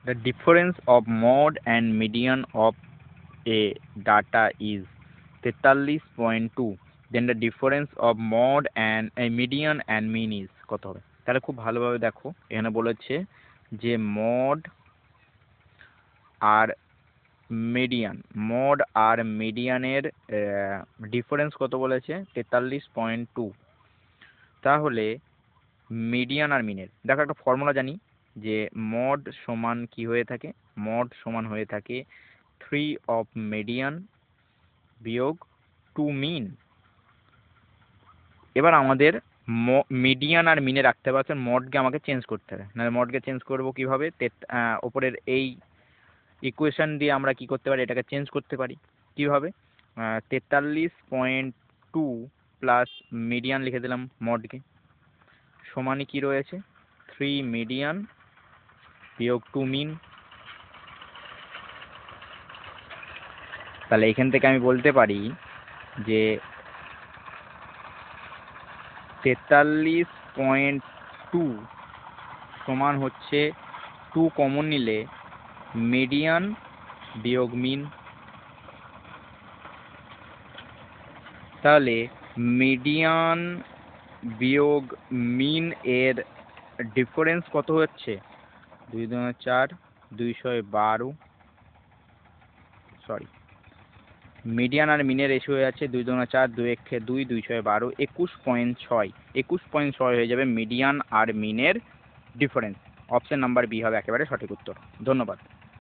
The difference of mode and median of a data is 43.2, then the difference of mode and a median and mean is কত হবে? তাহলে খুব ভালোভাবে দেখো, এখানে বলেছে যে মড আর মিডিয়ানের ডিফারেন্স কত বলেছে? 43.2। তাহলে মিডিয়ান আর মিনের দেখো একটা ফর্মুলা জানি যে মড সমান কি হয়ে থাকে? মড সমান হয়ে থাকে 3 অফ মিডিয়ান বিয়োগ 2 মিন। এবার আমাদের মিডিয়ান আর মিনে রাখতে পারছেন, মডকে আমাকে চেঞ্জ করতে হবে। নাহলে মডকে চেঞ্জ করবো কিভাবে? ওপরের এই ইকুয়েশন দিয়ে আমরা কি করতে পারি? এটাকে চেঞ্জ করতে পারি কিভাবে? 43.2 প্লাস মিডিয়ান লিখে দিলাম মডকে, সমানই কি রয়েছে? 3 মিডিয়ান বিয়োগ 2 মিন। তাহলে এখান থেকে আমি বলতে পারি যে 43.2 সমান হচ্ছে 2 কমন নিলে মিডিয়ান বিয়োগ মিন। তাহলে মিডিয়ান বিয়োগ মিন এর ডিফারেন্স কত হচ্ছে? 2 2 4, 212, সরি, মিডিয়ান আর মিনের রেশিও হয়ে যাচ্ছে 2 2 4, 2 1 2, 212, 21.6। 21.6 হয়ে যাবে মিডিয়ান আর মিনের ডিফারেন্স। অপশন নাম্বার বি হবে একেবারে সঠিক উত্তর। ধন্যবাদ।